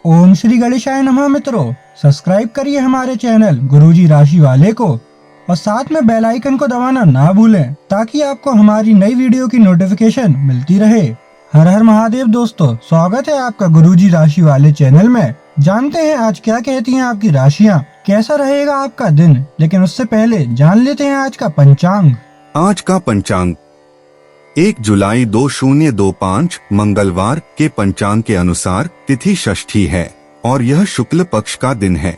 ओम श्री गणेशाय नमः। मित्रों, सब्सक्राइब करिए हमारे चैनल गुरुजी राशि वाले को और साथ में बेल आइकन को दबाना ना भूलें ताकि आपको हमारी नई वीडियो की नोटिफिकेशन मिलती रहे। हर हर महादेव दोस्तों, स्वागत है आपका गुरुजी राशि वाले चैनल में। जानते हैं आज क्या कहती हैं आपकी राशियां, कैसा रहेगा आपका दिन। लेकिन उससे पहले जान लेते हैं आज का पंचांग। आज का पंचांग 1 जुलाई 2025 मंगलवार के पंचांग के अनुसार तिथि षष्ठी है और यह शुक्ल पक्ष का दिन है।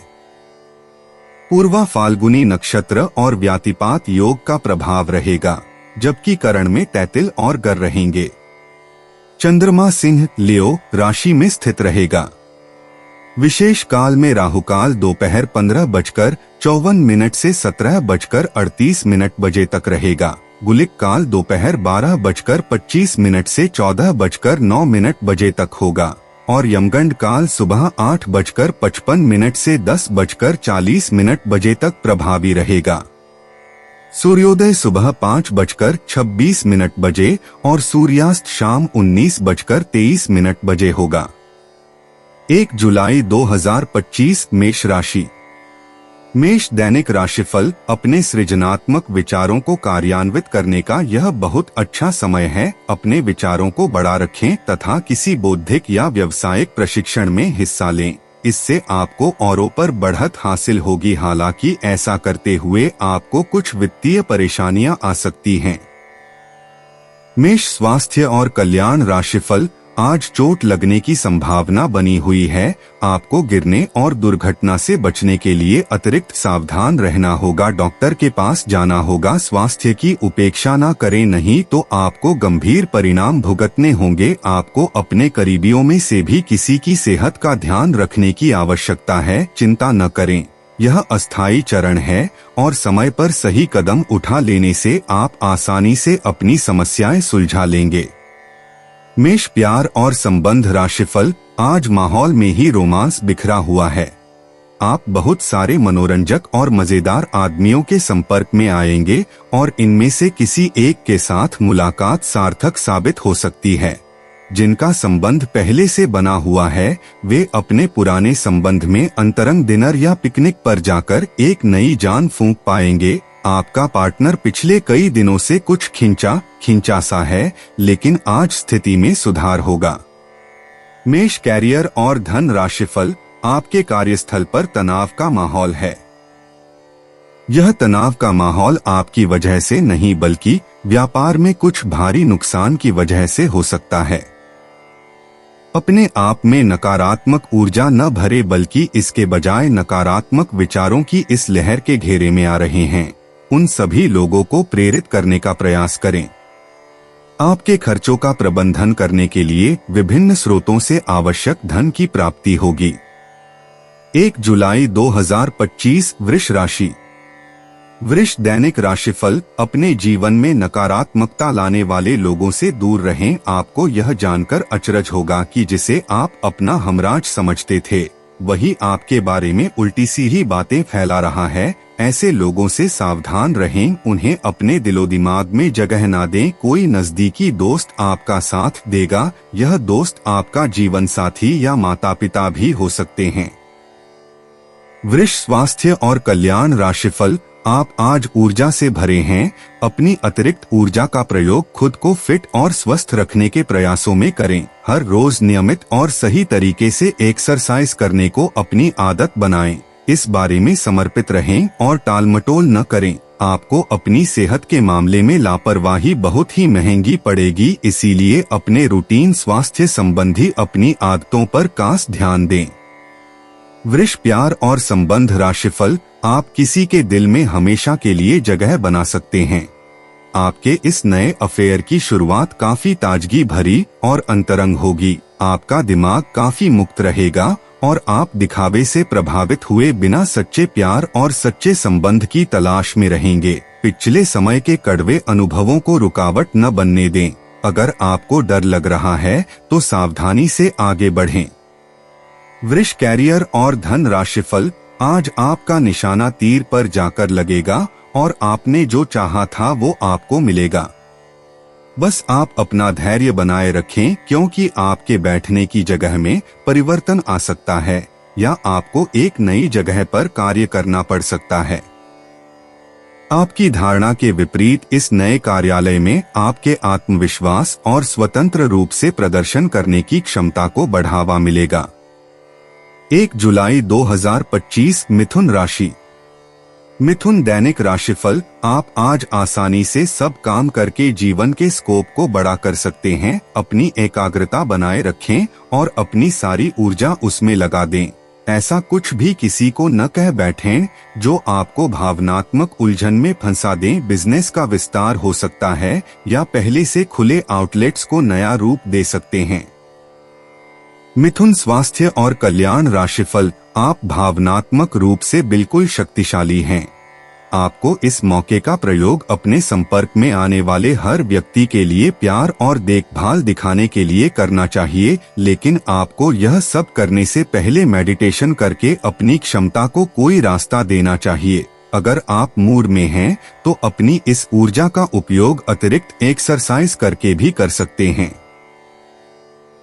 पूर्वा फाल्गुनी नक्षत्र और व्यातिपात योग का प्रभाव रहेगा, जबकि करण में तैतिल और गर रहेंगे। चंद्रमा सिंह लियो राशि में स्थित रहेगा। विशेष काल में राहुकाल दोपहर 15:54 से 17:38 बजे तक रहेगा। गुलिक काल दोपहर 12:25 से 14:09 बजे तक होगा और यमगंड काल सुबह 8:55 से 10:40 बजे तक प्रभावी रहेगा। सूर्योदय सुबह 5:26 बजे और सूर्यास्त शाम 19:23 बजे होगा। 1 जुलाई 2025 मेष राशि। मेष दैनिक राशिफल। अपने सृजनात्मक विचारों को कार्यान्वित करने का यह बहुत अच्छा समय है। अपने विचारों को बड़ा रखें तथा किसी बौद्धिक या व्यावसायिक प्रशिक्षण में हिस्सा लें। इससे आपको औरों पर बढ़त हासिल होगी। हालांकि ऐसा करते हुए आपको कुछ वित्तीय परेशानियां आ सकती हैं। मेष स्वास्थ्य और कल्याण राशिफल। आज चोट लगने की संभावना बनी हुई है। आपको गिरने और दुर्घटना से बचने के लिए अतिरिक्त सावधान रहना होगा। डॉक्टर के पास जाना होगा। स्वास्थ्य की उपेक्षा न करें, नहीं तो आपको गंभीर परिणाम भुगतने होंगे। आपको अपने करीबियों में से भी किसी की सेहत का ध्यान रखने की आवश्यकता है। चिंता न करें, यह अस्थायी चरण है और समय पर सही कदम उठा लेने से आप आसानी से अपनी समस्याएं सुलझा लेंगे। मेष प्यार और संबंध राशिफल। आज माहौल में ही रोमांस बिखरा हुआ है। आप बहुत सारे मनोरंजक और मजेदार आदमियों के संपर्क में आएंगे और इनमें से किसी एक के साथ मुलाकात सार्थक साबित हो सकती है। जिनका संबंध पहले से बना हुआ है वे अपने पुराने संबंध में अंतरंग डिनर या पिकनिक पर जाकर एक नई जान फूंक पाएंगे। आपका पार्टनर पिछले कई दिनों से कुछ खिंचा सा है, लेकिन आज स्थिति में सुधार होगा। मेष कैरियर और धन राशिफल। आपके कार्यस्थल पर तनाव का माहौल है। यह तनाव का माहौल आपकी वजह से नहीं बल्कि व्यापार में कुछ भारी नुकसान की वजह से हो सकता है। अपने आप में नकारात्मक ऊर्जा न भरे, बल्कि इसके बजाय नकारात्मक विचारों की इस लहर के घेरे में आ रहे हैं। उन सभी लोगों को प्रेरित करने का प्रयास करें। आपके खर्चों का प्रबंधन करने के लिए विभिन्न स्रोतों से आवश्यक धन की प्राप्ति होगी। 1 जुलाई 2025 वृष राशि। वृष दैनिक राशिफल। अपने जीवन में नकारात्मकता लाने वाले लोगों से दूर रहें। आपको यह जानकर अचरज होगा कि जिसे आप अपना हमराज समझते थे वही आपके बारे में उल्टी सीधी बातें फैला रहा है। ऐसे लोगों से सावधान रहें, उन्हें अपने दिलो दिमाग में जगह ना दें। कोई नजदीकी दोस्त आपका साथ देगा। यह दोस्त आपका जीवन साथी या माता पिता भी हो सकते हैं। वृष स्वास्थ्य और कल्याण राशिफल। आप आज ऊर्जा से भरे हैं। अपनी अतिरिक्त ऊर्जा का प्रयोग खुद को फिट और स्वस्थ रखने के प्रयासों में करें। हर रोज नियमित और सही तरीके से एक्सरसाइज करने को अपनी आदत बनाएं। इस बारे में समर्पित रहें और टालमटोल न करें। आपको अपनी सेहत के मामले में लापरवाही बहुत ही महंगी पड़ेगी, इसीलिए अपने रूटीन स्वास्थ्य संबंधी अपनी आदतों पर खास ध्यान दें। वृष प्यार और संबंध राशिफल। आप किसी के दिल में हमेशा के लिए जगह बना सकते हैं। आपके इस नए अफेयर की शुरुआत काफी ताजगी भरी और अंतरंग होगी। आपका दिमाग काफी मुक्त रहेगा और आप दिखावे से प्रभावित हुए बिना सच्चे प्यार और सच्चे संबंध की तलाश में रहेंगे। पिछले समय के कड़वे अनुभवों को रुकावट न बनने दें। अगर आपको डर लग रहा है तो सावधानी से आगे बढ़ें। वृष कैरियर और धन राशिफल। आज आपका निशाना तीर पर जाकर लगेगा और आपने जो चाहा था वो आपको मिलेगा। बस आप अपना धैर्य बनाए रखें, क्योंकि आपके बैठने की जगह में परिवर्तन आ सकता है या आपको एक नई जगह पर कार्य करना पड़ सकता है। आपकी धारणा के विपरीत इस नए कार्यालय में आपके आत्मविश्वास और स्वतंत्र रूप से प्रदर्शन करने की क्षमता को बढ़ावा मिलेगा। 1 जुलाई 2025 मिथुन राशि। मिथुन दैनिक राशिफल। आप आज आसानी से सब काम करके जीवन के स्कोप को बड़ा कर सकते हैं। अपनी एकाग्रता बनाए रखें और अपनी सारी ऊर्जा उसमें लगा दें। ऐसा कुछ भी किसी को न कह बैठें जो आपको भावनात्मक उलझन में फंसा दें। बिजनेस का विस्तार हो सकता है या पहले से खुले आउटलेट्स को नया रूप दे सकते हैं। मिथुन स्वास्थ्य और कल्याण राशिफल। आप भावनात्मक रूप से बिल्कुल शक्तिशाली हैं। आपको इस मौके का प्रयोग अपने संपर्क में आने वाले हर व्यक्ति के लिए प्यार और देखभाल दिखाने के लिए करना चाहिए, लेकिन आपको यह सब करने से पहले मेडिटेशन करके अपनी क्षमता को कोई रास्ता देना चाहिए। अगर आप मूड में हैं तो अपनी इस ऊर्जा का उपयोग अतिरिक्त एक्सरसाइज करके भी कर सकते हैं।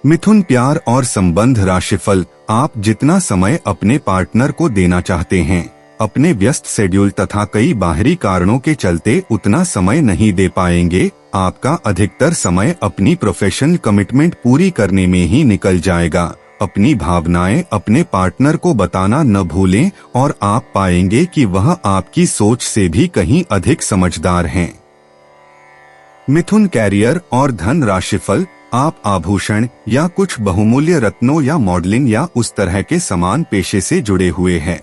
मिथुन प्यार और संबंध राशिफल। आप जितना समय अपने पार्टनर को देना चाहते हैं, अपने व्यस्त शेड्यूल तथा कई बाहरी कारणों के चलते उतना समय नहीं दे पाएंगे। आपका अधिकतर समय अपनी प्रोफेशनल कमिटमेंट पूरी करने में ही निकल जाएगा। अपनी भावनाएं अपने पार्टनर को बताना न भूलें और आप पाएंगे कि वह आपकी सोच से भी कहीं अधिक समझदार हैं। मिथुन कैरियर और धन राशिफल। आप आभूषण या कुछ बहुमूल्य रत्नों या मॉडलिंग या उस तरह के समान पेशे से जुड़े हुए हैं।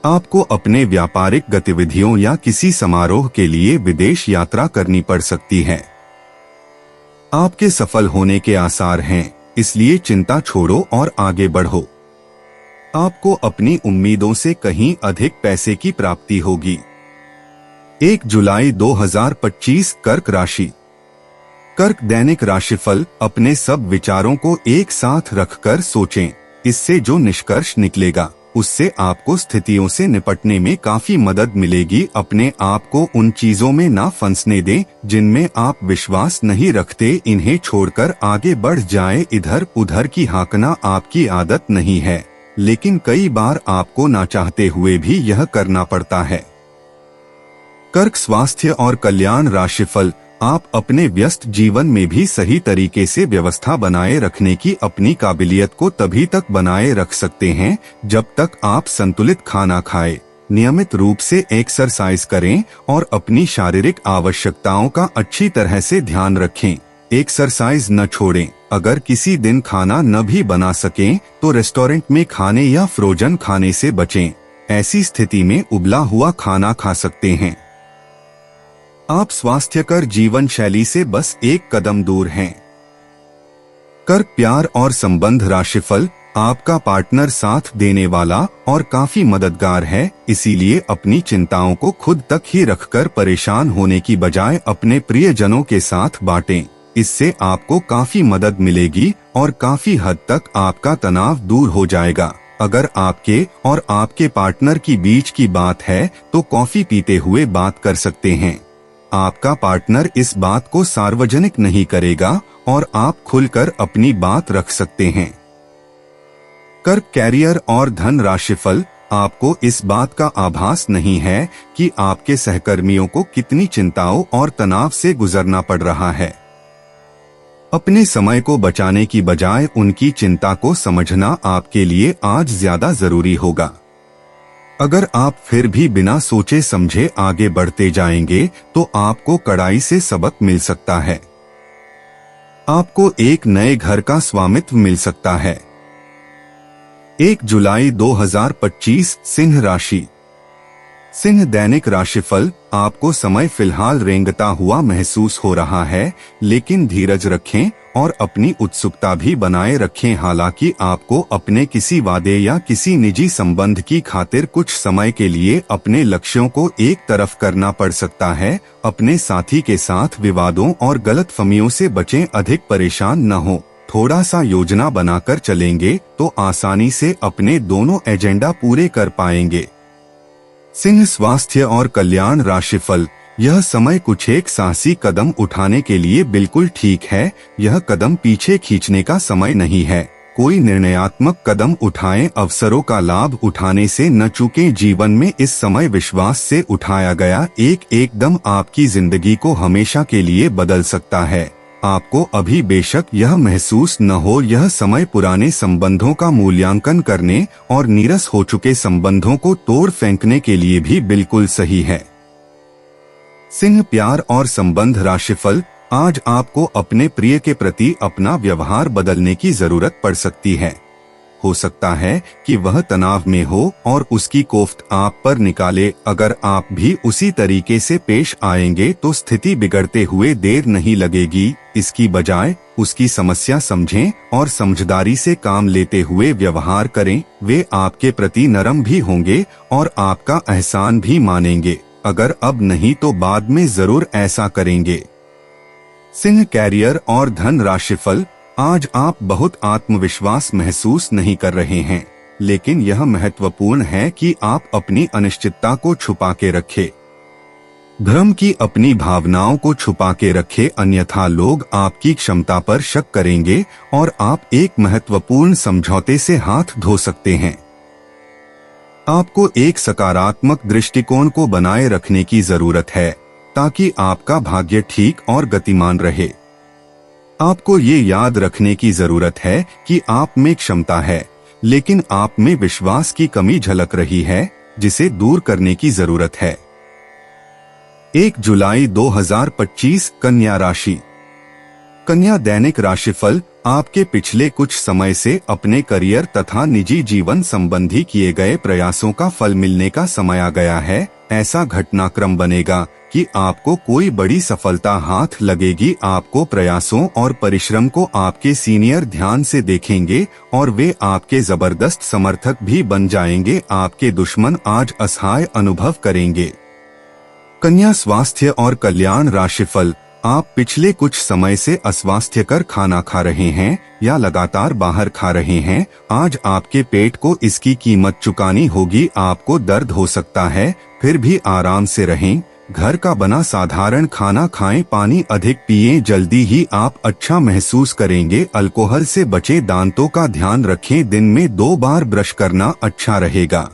आपको अपने व्यापारिक गतिविधियों या किसी समारोह के लिए विदेश यात्रा करनी पड़ सकती है। आपके सफल होने के आसार हैं, इसलिए चिंता छोड़ो और आगे बढ़ो। आपको अपनी उम्मीदों से कहीं अधिक पैसे की प्राप्ति होगी। 1 जुलाई 2025 कर्क राशि। कर्क दैनिक राशिफल। अपने सब विचारों को एक साथ रखकर सोचें। इससे जो निष्कर्ष निकलेगा उससे आपको स्थितियों से निपटने में काफी मदद मिलेगी। अपने आप को उन चीजों में ना फंसने दें जिनमें आप विश्वास नहीं रखते। इन्हें छोड़कर आगे बढ़ जाएं। इधर उधर की हाँकना आपकी आदत नहीं है, लेकिन कई बार आपको ना चाहते हुए भी यह करना पड़ता है। कर्क स्वास्थ्य और कल्याण राशिफल। आप अपने व्यस्त जीवन में भी सही तरीके से व्यवस्था बनाए रखने की अपनी काबिलियत को तभी तक बनाए रख सकते हैं जब तक आप संतुलित खाना खाएं, नियमित रूप से एक्सरसाइज करें और अपनी शारीरिक आवश्यकताओं का अच्छी तरह से ध्यान रखें। एक्सरसाइज न छोड़ें। अगर किसी दिन खाना न भी बना सकें तो रेस्टोरेंट में खाने या फ्रोजन खाने से बचें। ऐसी स्थिति में उबला हुआ खाना खा सकते हैं। आप स्वास्थ्यकर जीवन शैली से बस एक कदम दूर हैं। कर्क प्यार और संबंध राशिफल। आपका पार्टनर साथ देने वाला और काफी मददगार है, इसीलिए अपनी चिंताओं को खुद तक ही रखकर परेशान होने की बजाय अपने प्रियजनों के साथ बांटें। इससे आपको काफी मदद मिलेगी और काफी हद तक आपका तनाव दूर हो जाएगा। अगर आपके और आपके पार्टनर की बीच की बात है तो कॉफी पीते हुए बात कर सकते हैं। आपका पार्टनर इस बात को सार्वजनिक नहीं करेगा और आप खुलकर अपनी बात रख सकते हैं। कर्क कैरियर और धन राशिफल। आपको इस बात का आभास नहीं है कि आपके सहकर्मियों को कितनी चिंताओं और तनाव से गुजरना पड़ रहा है। अपने समय को बचाने की बजाय उनकी चिंता को समझना आपके लिए आज ज्यादा जरूरी होगा। अगर आप फिर भी बिना सोचे समझे आगे बढ़ते जाएंगे तो आपको कड़ाई से सबक मिल सकता है। आपको एक नए घर का स्वामित्व मिल सकता है। 1 जुलाई 2025 सिंह राशि। सिंह दैनिक राशिफल। आपको समय फिलहाल रेंगता हुआ महसूस हो रहा है, लेकिन धीरज रखें और अपनी उत्सुकता भी बनाए रखें। हालांकि आपको अपने किसी वादे या किसी निजी संबंध की खातिर कुछ समय के लिए अपने लक्ष्यों को एक तरफ करना पड़ सकता है। अपने साथी के साथ विवादों और गलतफहमियों से बचें। अधिक परेशान न हो। थोड़ा सा योजना बनाकर चलेंगे तो आसानी से अपने दोनों एजेंडा पूरे कर पाएंगे। सिंह स्वास्थ्य और कल्याण राशिफल। यह समय कुछ एक साहसी कदम उठाने के लिए बिल्कुल ठीक है। यह कदम पीछे खींचने का समय नहीं है। कोई निर्णयात्मक कदम उठाएं, अवसरों का लाभ उठाने से न चूकें। जीवन में इस समय विश्वास से उठाया गया एक कदम आपकी जिंदगी को हमेशा के लिए बदल सकता है। आपको अभी बेशक यह महसूस न हो, यह समय पुराने संबंधों का मूल्यांकन करने और नीरस हो चुके संबंधों को तोड़ फेंकने के लिए भी बिल्कुल सही है। सिंह, प्यार और संबंध राशिफल। आज आपको अपने प्रिय के प्रति अपना व्यवहार बदलने की जरूरत पड़ सकती है। हो सकता है कि वह तनाव में हो और उसकी कोफ्त आप पर निकाले। अगर आप भी उसी तरीके से पेश आएंगे तो स्थिति बिगड़ते हुए देर नहीं लगेगी। इसकी बजाय उसकी समस्या समझें और समझदारी से काम लेते हुए व्यवहार करें। वे आपके प्रति नरम भी होंगे और आपका एहसान भी मानेंगे। अगर अब नहीं तो बाद में जरूर ऐसा करेंगे। सिंह, कैरियर और धन राशिफल। आज आप बहुत आत्मविश्वास महसूस नहीं कर रहे हैं, लेकिन यह महत्वपूर्ण है कि आप अपनी अनिश्चितता को छुपा के रखें। भ्रम की अपनी भावनाओं को छुपा के रखें, अन्यथा लोग आपकी क्षमता पर शक करेंगे और आप एक महत्वपूर्ण समझौते से हाथ धो सकते हैं। आपको एक सकारात्मक दृष्टिकोण को बनाए रखने की जरूरत है ताकि आपका भाग्य ठीक और गतिमान रहे। आपको ये याद रखने की जरूरत है कि आप में क्षमता है, लेकिन आप में विश्वास की कमी झलक रही है, जिसे दूर करने की जरूरत है। 1 जुलाई 2025 कन्या राशि। कन्या दैनिक राशिफल। आपके पिछले कुछ समय से अपने करियर तथा निजी जीवन संबंधी किए गए प्रयासों का फल मिलने का समय आ गया है। ऐसा घटनाक्रम बनेगा कि आपको कोई बड़ी सफलता हाथ लगेगी। आपको प्रयासों और परिश्रम को आपके सीनियर ध्यान से देखेंगे और वे आपके जबरदस्त समर्थक भी बन जाएंगे। आपके दुश्मन आज असहाय अनुभव करेंगे। कन्या स्वास्थ्य और कल्याण राशिफल। आप पिछले कुछ समय से अस्वास्थ्यकर खाना खा रहे हैं या लगातार बाहर खा रहे हैं। आज आपके पेट को इसकी कीमत चुकानी होगी। आपको दर्द हो सकता है, फिर भी आराम से रहें। घर का बना साधारण खाना खाएं, पानी अधिक पिएं, जल्दी ही आप अच्छा महसूस करेंगे। अल्कोहल से बचें, दांतों का ध्यान रखें, दिन में 2 बार ब्रश करना अच्छा रहेगा।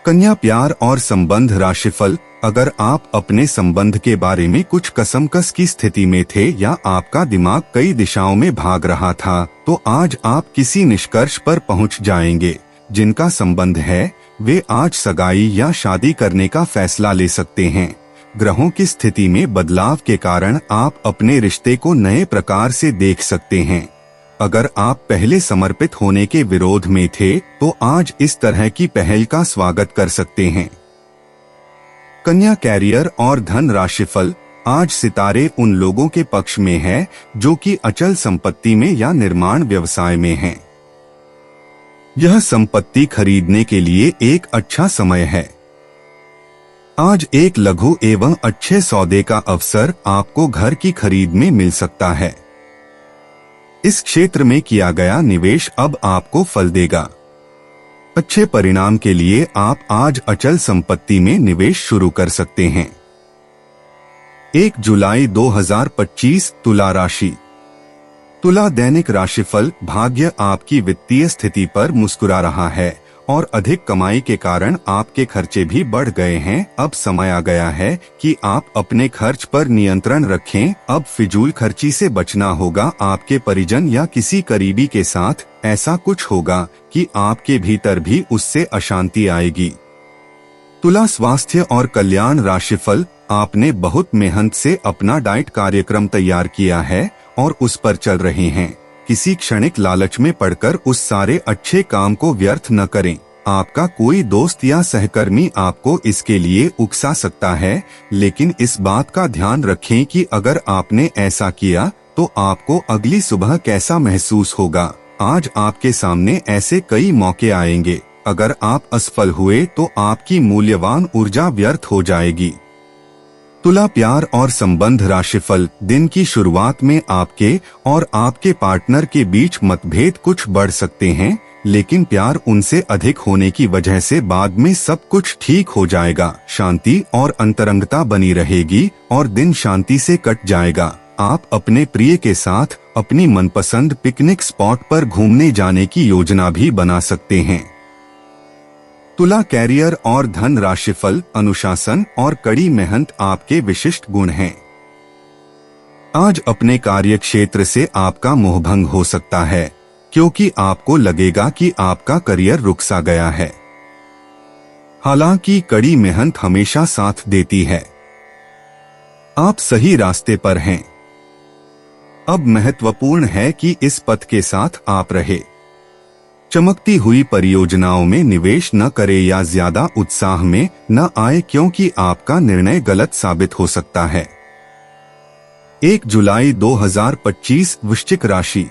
कन्या प्यार और संबंध राशिफल। अगर आप अपने संबंध के बारे में कुछ कसमकस की स्थिति में थे या आपका दिमाग कई दिशाओं में भाग रहा था, तो आज आप किसी निष्कर्ष पर पहुंच जाएंगे। जिनका संबंध है वे आज सगाई या शादी करने का फैसला ले सकते हैं। ग्रहों की स्थिति में बदलाव के कारण आप अपने रिश्ते को नए प्रकार से देख सकते हैं। अगर आप पहले समर्पित होने के विरोध में थे, तो आज इस तरह की पहल का स्वागत कर सकते हैं। कन्या कैरियर और धन राशिफल। आज सितारे उन लोगों के पक्ष में है जो कि अचल संपत्ति में या निर्माण व्यवसाय में हैं। यह संपत्ति खरीदने के लिए एक अच्छा समय है। आज एक लघु एवं अच्छे सौदे का अवसर आपको घर की खरीद में मिल सकता है। इस क्षेत्र में किया गया निवेश अब आपको फल देगा। अच्छे परिणाम के लिए आप आज अचल संपत्ति में निवेश शुरू कर सकते हैं। 1 जुलाई 2025 तुला राशि। तुला दैनिक राशिफल। भाग्य आपकी वित्तीय स्थिति पर मुस्कुरा रहा है और अधिक कमाई के कारण आपके खर्चे भी बढ़ गए हैं। अब समय आ गया है कि आप अपने खर्च पर नियंत्रण रखें। अब फिजूल खर्ची से बचना होगा। आपके परिजन या किसी करीबी के साथ ऐसा कुछ होगा कि आपके भीतर भी उससे अशांति आएगी। तुला स्वास्थ्य और कल्याण राशिफल। आपने बहुत मेहनत से अपना डाइट कार्यक्रम तैयार किया है और उस पर चल रहे हैं। किसी क्षणिक लालच में पड़कर उस सारे अच्छे काम को व्यर्थ न करें। आपका कोई दोस्त या सहकर्मी आपको इसके लिए उकसा सकता है, लेकिन इस बात का ध्यान रखें कि अगर आपने ऐसा किया तो आपको अगली सुबह कैसा महसूस होगा। आज आपके सामने ऐसे कई मौके आएंगे। अगर आप असफल हुए तो आपकी मूल्यवान ऊर्जा व्यर्थ हो जाएगी। तुला प्यार और संबंध राशिफल। दिन की शुरुआत में आपके और आपके पार्टनर के बीच मतभेद कुछ बढ़ सकते हैं। लेकिन प्यार उनसे अधिक होने की वजह से बाद में सब कुछ ठीक हो जाएगा। शांति और अंतरंगता बनी रहेगी और दिन शांति से कट जाएगा। आप अपने प्रिय के साथ अपनी मनपसंद पिकनिक स्पॉट पर घूमने जाने की योजना भी बना सकते हैं। तुला कैरियर और धन राशिफल। अनुशासन और कड़ी मेहनत आपके विशिष्ट गुण हैं। आज अपने कार्य क्षेत्र से आपका मोहभंग हो सकता है, क्योंकि आपको लगेगा कि आपका करियर रुक सा गया है। हालांकि कड़ी मेहनत हमेशा साथ देती है। आप सही रास्ते पर हैं। अब महत्वपूर्ण है कि इस पथ के साथ आप रहे। चमकती हुई परियोजनाओं में निवेश न करें या ज्यादा उत्साह में न आए, क्योंकि आपका निर्णय गलत साबित हो सकता है। 1 जुलाई 2025 वृश्चिक राशि।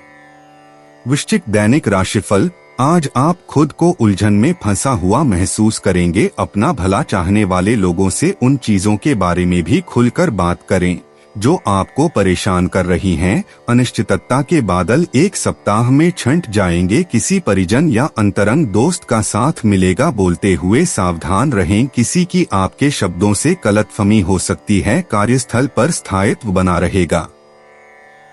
वृश्चिक दैनिक राशिफल। आज आप खुद को उलझन में फंसा हुआ महसूस करेंगे। अपना भला चाहने वाले लोगों से उन चीजों के बारे में भी खुलकर बात करें जो आपको परेशान कर रही हैं। अनिश्चितता के बादल एक सप्ताह में छंट जाएंगे। किसी परिजन या अंतरंग दोस्त का साथ मिलेगा। बोलते हुए सावधान रहें, किसी की आपके शब्दों से गलतफहमी हो सकती है। कार्यस्थल पर स्थायित्व बना रहेगा।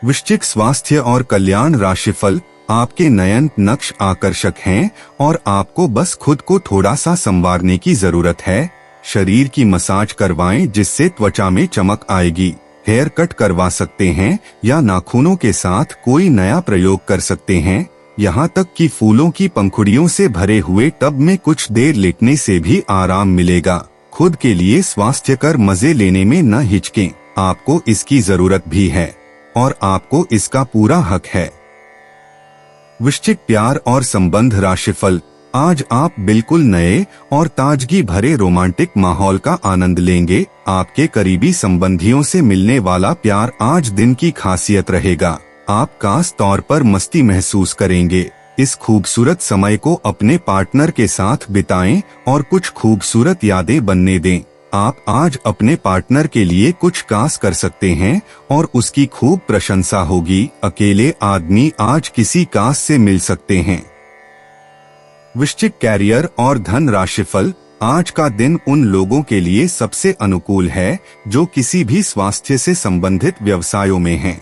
वृश्चिक स्वास्थ्य और कल्याण राशिफल। आपके नयन नक्श आकर्षक हैं और आपको बस खुद को थोड़ा सा संवारने की जरूरत है। शरीर की मसाज करवाएं जिससे त्वचा में चमक आएगी। हेयर कट करवा सकते हैं या नाखूनों के साथ कोई नया प्रयोग कर सकते हैं। यहाँ तक कि फूलों की पंखुड़ियों से भरे हुए टब में कुछ देर लेटने से भी आराम मिलेगा। खुद के लिए स्वास्थ्यकर मजे लेने में न हिचकें, आपको इसकी जरूरत भी है और आपको इसका पूरा हक है। वृश्चिक प्यार और संबंध राशिफल। आज आप बिल्कुल नए और ताजगी भरे रोमांटिक माहौल का आनंद लेंगे। आपके करीबी संबंधियों से मिलने वाला प्यार आज दिन की खासियत रहेगा। आप खास तौर पर मस्ती महसूस करेंगे। इस खूबसूरत समय को अपने पार्टनर के साथ बिताएं और कुछ खूबसूरत यादें बनने दें। आप आज अपने पार्टनर के लिए कुछ खास कर सकते हैं और उसकी खूब प्रशंसा होगी। अकेले आदमी आज किसी खास से मिल सकते हैं। वृश्चिक कैरियर और धन राशिफल। आज का दिन उन लोगों के लिए सबसे अनुकूल है जो किसी भी स्वास्थ्य से संबंधित व्यवसायों में हैं।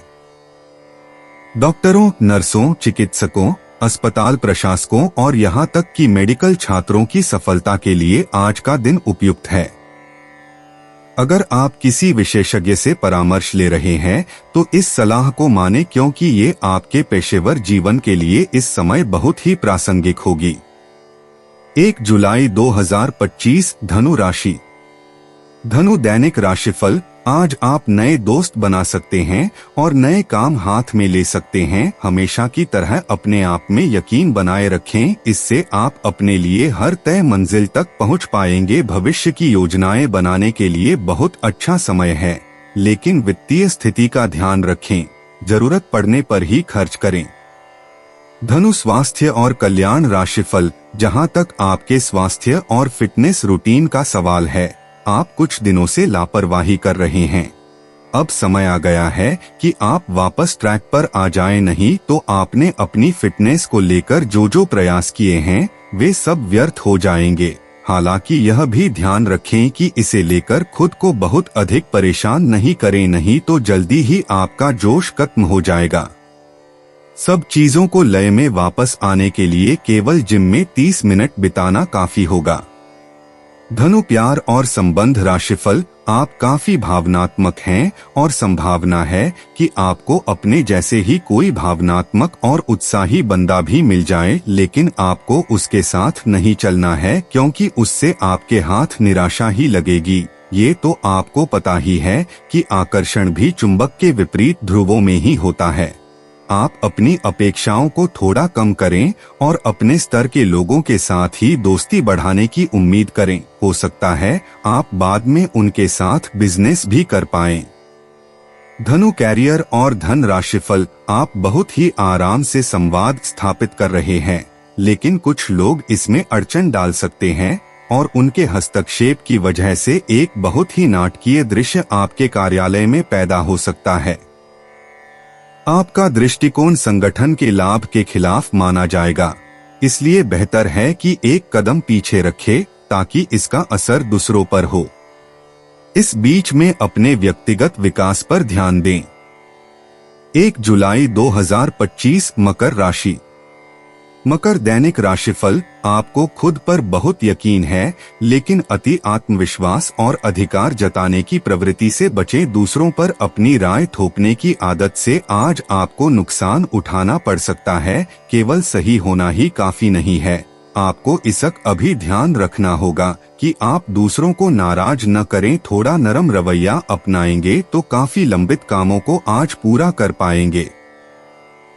डॉक्टरों, नर्सों, चिकित्सकों, अस्पताल प्रशासकों और यहाँ तक कि मेडिकल छात्रों की सफलता के लिए आज का दिन उपयुक्त है। अगर आप किसी विशेषज्ञ से परामर्श ले रहे हैं तो इस सलाह को माने, क्योंकि ये आपके पेशेवर जीवन के लिए इस समय बहुत ही प्रासंगिक होगी। 1 जुलाई 2025 धनु राशि। धनु दैनिक राशिफल। आज आप नए दोस्त बना सकते हैं और नए काम हाथ में ले सकते हैं। हमेशा की तरह अपने आप में यकीन बनाए रखें, इससे आप अपने लिए हर तय मंजिल तक पहुंच पाएंगे। भविष्य की योजनाएं बनाने के लिए बहुत अच्छा समय है, लेकिन वित्तीय स्थिति का ध्यान रखें। जरूरत पड़ने पर ही खर्च करें। धनु स्वास्थ्य और कल्याण राशिफल। जहां तक आपके स्वास्थ्य और फिटनेस रूटीन का सवाल है, आप कुछ दिनों से लापरवाही कर रहे हैं। अब समय आ गया है कि आप वापस ट्रैक पर आ जाएं, नहीं तो आपने अपनी फिटनेस को लेकर जो प्रयास किए हैं वे सब व्यर्थ हो जाएंगे। हालांकि यह भी ध्यान रखें कि इसे लेकर खुद को बहुत अधिक परेशान नहीं करें, नहीं तो जल्दी ही आपका जोश खत्म हो जाएगा। सब चीजों को लय में वापस आने के लिए केवल जिम में 30 मिनट बिताना काफी होगा। धनु प्यार और संबंध राशिफल। आप काफी भावनात्मक हैं और संभावना है कि आपको अपने जैसे ही कोई भावनात्मक और उत्साही बंदा भी मिल जाए, लेकिन आपको उसके साथ नहीं चलना है, क्योंकि उससे आपके हाथ निराशा ही लगेगी। ये तो आपको पता ही है कि आकर्षण भी चुंबक के विपरीत ध्रुवों में ही होता है। आप अपनी अपेक्षाओं को थोड़ा कम करें और अपने स्तर के लोगों के साथ ही दोस्ती बढ़ाने की उम्मीद करें। हो सकता है आप बाद में उनके साथ बिजनेस भी कर पाएं। धनु कैरियर और धन राशिफल। आप बहुत ही आराम से संवाद स्थापित कर रहे हैं, लेकिन कुछ लोग इसमें अड़चन डाल सकते हैं और उनके हस्तक्षेप की वजह से एक बहुत ही नाटकीय दृश्य आपके कार्यालय में पैदा हो सकता है। आपका दृष्टिकोण संगठन के लाभ के खिलाफ माना जाएगा। इसलिए बेहतर है कि एक कदम पीछे रखे ताकि इसका असर दूसरों पर हो। इस बीच में अपने व्यक्तिगत विकास पर ध्यान दें। 1 जुलाई 2025 मकर राशि। मकर दैनिक राशिफल। आपको खुद पर बहुत यकीन है, लेकिन अति आत्मविश्वास और अधिकार जताने की प्रवृत्ति से बचें। दूसरों पर अपनी राय थोपने की आदत से आज आपको नुकसान उठाना पड़ सकता है। केवल सही होना ही काफी नहीं है। आपको इसक अभी ध्यान रखना होगा कि आप दूसरों को नाराज न करें। थोड़ा नरम रवैया अपनाएंगे तो काफी लंबित कामों को आज पूरा कर पाएंगे।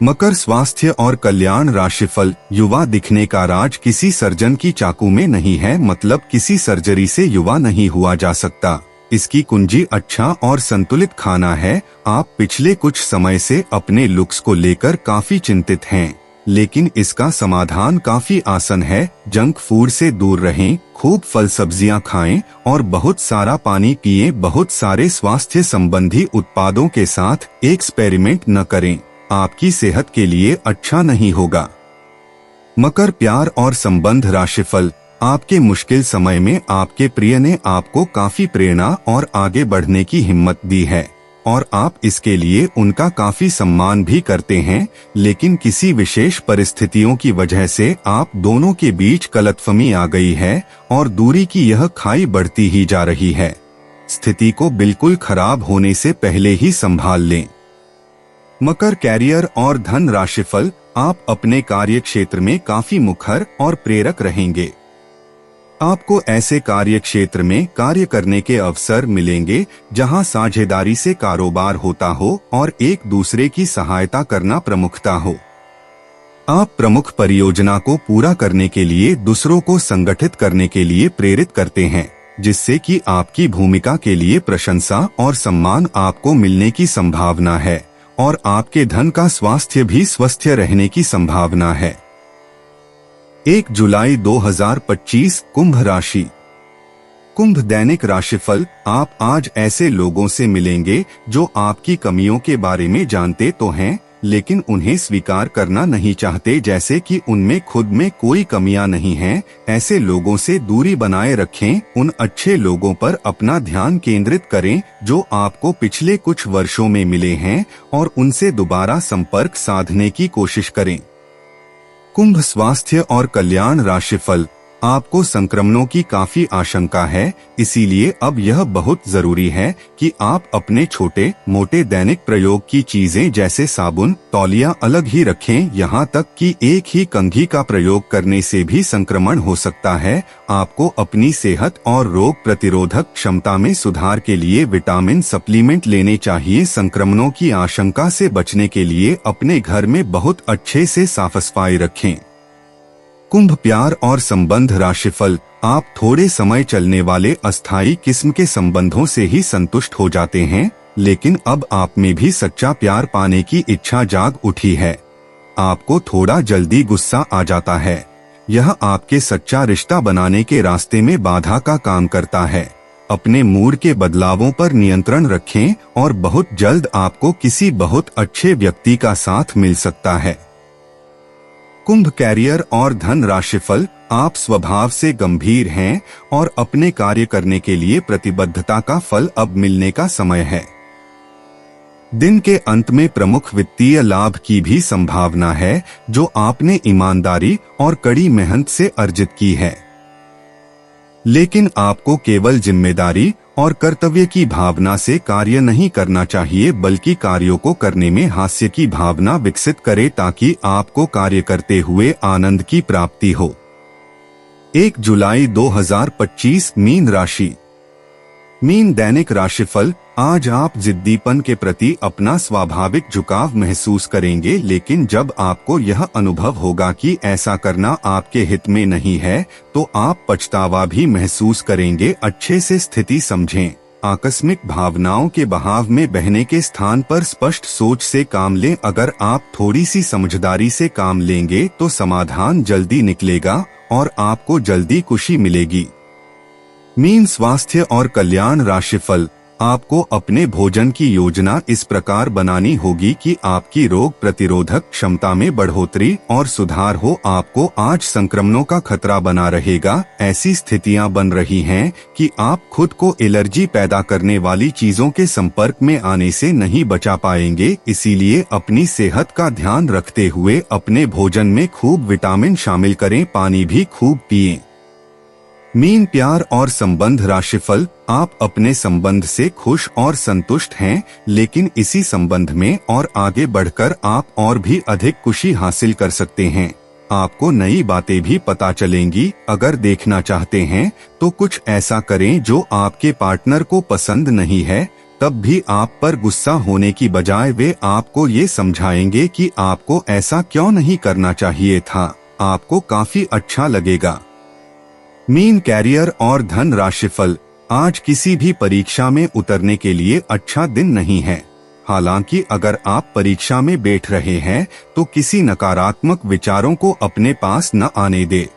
मकर स्वास्थ्य और कल्याण राशिफल। युवा दिखने का राज किसी सर्जन की चाकू में नहीं है, मतलब किसी सर्जरी से युवा नहीं हुआ जा सकता। इसकी कुंजी अच्छा और संतुलित खाना है। आप पिछले कुछ समय से अपने लुक्स को लेकर काफी चिंतित हैं, लेकिन इसका समाधान काफी आसान है। जंक फूड से दूर रहें, खूब फल सब्जियां खाएं और बहुत सारा पानी पिएं। बहुत सारे स्वास्थ्य संबंधी उत्पादों के साथ एक्सपेरिमेंट न करें, आपकी सेहत के लिए अच्छा नहीं होगा। मकर प्यार और संबंध राशिफल। आपके मुश्किल समय में आपके प्रिय ने आपको काफी प्रेरणा और आगे बढ़ने की हिम्मत दी है और आप इसके लिए उनका काफी सम्मान भी करते हैं, लेकिन किसी विशेष परिस्थितियों की वजह से आप दोनों के बीच गलतफहमी आ गई है और दूरी की यह खाई बढ़ती ही जा रही है। स्थिति को बिल्कुल खराब होने से पहले ही संभाल लें। मकर कैरियर और धन राशिफल। आप अपने कार्य क्षेत्र में काफी मुखर और प्रेरक रहेंगे। आपको ऐसे कार्य क्षेत्र में कार्य करने के अवसर मिलेंगे जहां साझेदारी से कारोबार होता हो और एक दूसरे की सहायता करना प्रमुखता हो। आप प्रमुख परियोजना को पूरा करने के लिए दूसरों को संगठित करने के लिए प्रेरित करते हैं, जिससे कि आपकी भूमिका के लिए प्रशंसा और सम्मान आपको मिलने की संभावना है और आपके धन का स्वास्थ्य भी स्वस्थ रहने की संभावना है। 1 जुलाई 2025 कुंभ राशि। कुंभ दैनिक राशिफल। आप आज ऐसे लोगों से मिलेंगे जो आपकी कमियों के बारे में जानते तो हैं, लेकिन उन्हें स्वीकार करना नहीं चाहते, जैसे कि उनमें खुद में कोई कमियां नहीं हैं। ऐसे लोगों से दूरी बनाए रखें। उन अच्छे लोगों पर अपना ध्यान केंद्रित करें जो आपको पिछले कुछ वर्षों में मिले हैं और उनसे दोबारा संपर्क साधने की कोशिश करें। कुंभ स्वास्थ्य और कल्याण राशिफल। आपको संक्रमणों की काफी आशंका है, इसीलिए अब यह बहुत जरूरी है कि आप अपने छोटे मोटे दैनिक प्रयोग की चीजें जैसे साबुन, तौलिया अलग ही रखें। यहाँ तक कि एक ही कंघी का प्रयोग करने से भी संक्रमण हो सकता है। आपको अपनी सेहत और रोग प्रतिरोधक क्षमता में सुधार के लिए विटामिन सप्लीमेंट लेने चाहिए। संक्रमणों की आशंका से बचने के लिए अपने घर में बहुत अच्छे से साफ सफाई रखें। कुंभ प्यार और संबंध राशिफल। आप थोड़े समय चलने वाले अस्थायी किस्म के संबंधों से ही संतुष्ट हो जाते हैं, लेकिन अब आप में भी सच्चा प्यार पाने की इच्छा जाग उठी है। आपको थोड़ा जल्दी गुस्सा आ जाता है। यह आपके सच्चा रिश्ता बनाने के रास्ते में बाधा का काम करता है। अपने मूड के बदलावों पर नियंत्रण रखें और बहुत जल्द आपको किसी बहुत अच्छे व्यक्ति का साथ मिल सकता है। कुंभ कैरियर और धन राशिफल। आप स्वभाव से गंभीर हैं और अपने कार्य करने के लिए प्रतिबद्धता का फल अब मिलने का समय है। दिन के अंत में प्रमुख वित्तीय लाभ की भी संभावना है जो आपने ईमानदारी और कड़ी मेहनत से अर्जित की है, लेकिन आपको केवल जिम्मेदारी और कर्तव्य की भावना से कार्य नहीं करना चाहिए, बल्कि कार्यों को करने में हास्य की भावना विकसित करें ताकि आपको कार्य करते हुए आनंद की प्राप्ति हो। 1 जुलाई 2025 मीन राशि। मीन दैनिक राशिफल। आज आप जिद्दीपन के प्रति अपना स्वाभाविक झुकाव महसूस करेंगे, लेकिन जब आपको यह अनुभव होगा कि ऐसा करना आपके हित में नहीं है तो आप पछतावा भी महसूस करेंगे। अच्छे से स्थिति समझें। आकस्मिक भावनाओं के बहाव में बहने के स्थान पर स्पष्ट सोच से काम लें। अगर आप थोड़ी सी समझदारी से काम लेंगे तो समाधान जल्दी निकलेगा और आपको जल्दी खुशी मिलेगी। मीन स्वास्थ्य और कल्याण राशिफल। आपको अपने भोजन की योजना इस प्रकार बनानी होगी कि आपकी रोग प्रतिरोधक क्षमता में बढ़ोतरी और सुधार हो। आपको आज संक्रमणों का खतरा बना रहेगा। ऐसी स्थितियां बन रही हैं कि आप खुद को एलर्जी पैदा करने वाली चीजों के संपर्क में आने से नहीं बचा पाएंगे। इसीलिए अपनी सेहत का ध्यान रखते हुए अपने भोजन में खूब विटामिन शामिल करें, पानी भी खूब पिएं। मीन, प्यार और संबंध राशिफल। आप अपने संबंध से खुश और संतुष्ट हैं, लेकिन इसी संबंध में और आगे बढ़कर आप और भी अधिक खुशी हासिल कर सकते हैं। आपको नई बातें भी पता चलेंगी। अगर देखना चाहते हैं तो कुछ ऐसा करें जो आपके पार्टनर को पसंद नहीं है, तब भी आप पर गुस्सा होने की बजाय वे आपको ये समझाएंगे कि आपको ऐसा क्यों नहीं करना चाहिए था। आपको काफी अच्छा लगेगा। मीन, कैरियर और धन राशिफल। आज किसी भी परीक्षा में उतरने के लिए अच्छा दिन नहीं है। हालांकि अगर आप परीक्षा में बैठ रहे हैं तो किसी नकारात्मक विचारों को अपने पास न आने दे।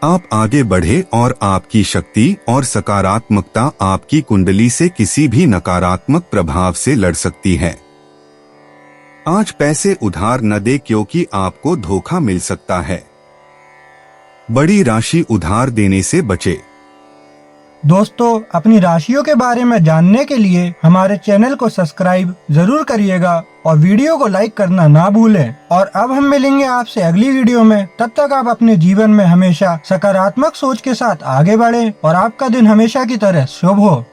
आप आगे बढ़े और आपकी शक्ति और सकारात्मकता आपकी कुंडली से किसी भी नकारात्मक प्रभाव से लड़ सकती है। आज पैसे उधार न दे क्योंकि आपको धोखा मिल सकता है। बड़ी राशि उधार देने से बचे। दोस्तों, अपनी राशियों के बारे में जानने के लिए हमारे चैनल को सब्सक्राइब जरूर करिएगा और वीडियो को लाइक करना ना भूलें। और अब हम मिलेंगे आपसे अगली वीडियो में। तब तक आप अपने जीवन में हमेशा सकारात्मक सोच के साथ आगे बढ़ें और आपका दिन हमेशा की तरह शुभ हो।